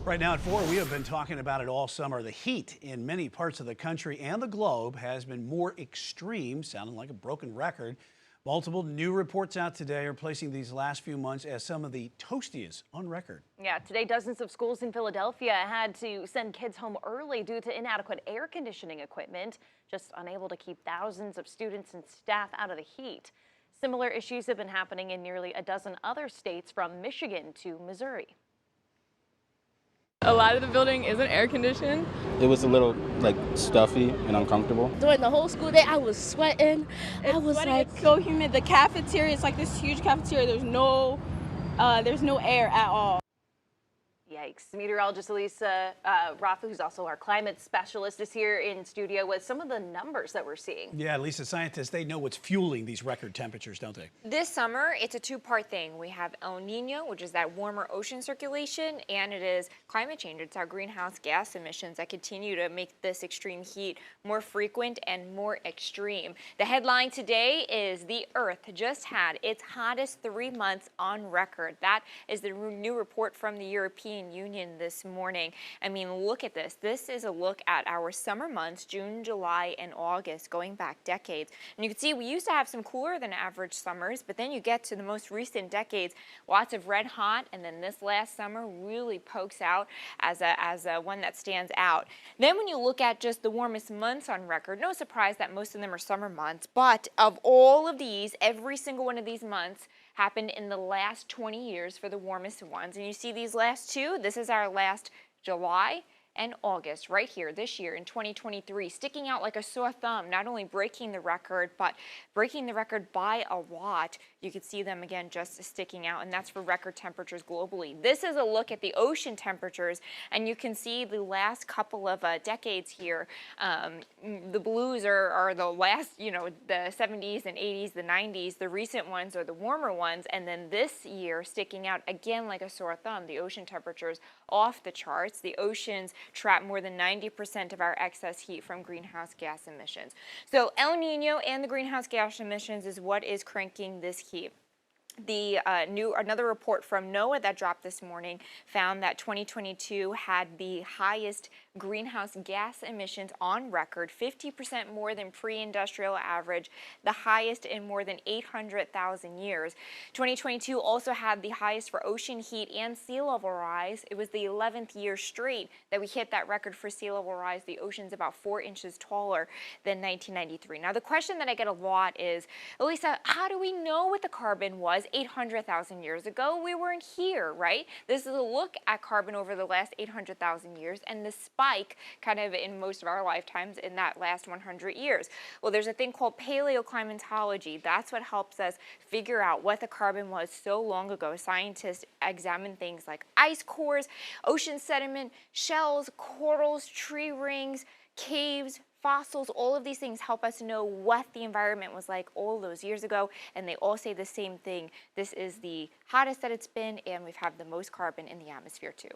Right now at 4, we have been talking about it all summer. The heat in many parts of the country and the globe has been more extreme, sounding like a broken record. Multiple new reports out today are placing these last few months as some of the toastiest on record. Yeah, today dozens of schools in Philadelphia had to send kids home early due to inadequate air conditioning equipment, just unable to keep thousands of students and staff out of the heat. Similar issues have been happening in nearly a dozen other states from Michigan to Missouri. A lot of the building isn't air conditioned. It was a little like stuffy and uncomfortable. During the whole school day, I was sweating. It's so humid. The cafeteria, it's like this huge cafeteria. There's no air at all. Yikes. Meteorologist Elisa Rafa, who's also our climate specialist, is here in studio with some of the numbers that we're seeing. Yeah, Lisa, scientists, they know what's fueling these record temperatures, don't they? This summer, it's a two-part thing. We have El Nino, which is that warmer ocean circulation, and it is climate change. It's our greenhouse gas emissions that continue to make this extreme heat more frequent and more extreme. The headline today is the Earth just had its hottest 3 months on record. That is the new report from the European Union this morning. I mean, look at this. This is a look at our summer months, June, July, and August, going back decades. And you can see we used to have some cooler than average summers, but then you get to the most recent decades, lots of red hot, and then this last summer really pokes out as a one that stands out. Then when you look at just the warmest months on record, no surprise that most of them are summer months, but of all of these, every single one of these months happened in the last 20 years for the warmest ones. And you see these last two, this is our last July and August right here this year in 2023, sticking out like a sore thumb, not only breaking the record, but breaking the record by a lot. You can see them again just sticking out, and that's for record temperatures globally. This is a look at the ocean temperatures, and you can see the last couple of decades here. The blues are the last, the 70s and 80s, the 90s. The recent ones are the warmer ones, and then this year sticking out again like a sore thumb. The ocean temperatures off the charts. The oceans trap more than 90% of our excess heat from greenhouse gas emissions. So El Nino and the greenhouse gas emissions is what is cranking this heat. Another report from NOAA that dropped this morning found that 2022 had the highest greenhouse gas emissions on record, 50% more than pre-industrial average, the highest in more than 800,000 years. 2022 also had the highest for ocean heat and sea level rise. It was the 11th year straight that we hit that record for sea level rise. The ocean's about 4 inches taller than 1993. Now, the question that I get a lot is, Elisa, how do we know what the carbon was 800,000 years ago? We weren't here, right? This is a look at carbon over the last 800,000 years and the spike kind of in most of our lifetimes in that last 100 years. Well, there's a thing called paleoclimatology. That's what helps us figure out what the carbon was so long ago. Scientists examine things like ice cores, ocean sediment, shells, corals, tree rings, caves, fossils. All of these things help us know what the environment was like all those years ago, and they all say the same thing. This is the hottest that it's been, and we've had the most carbon in the atmosphere too.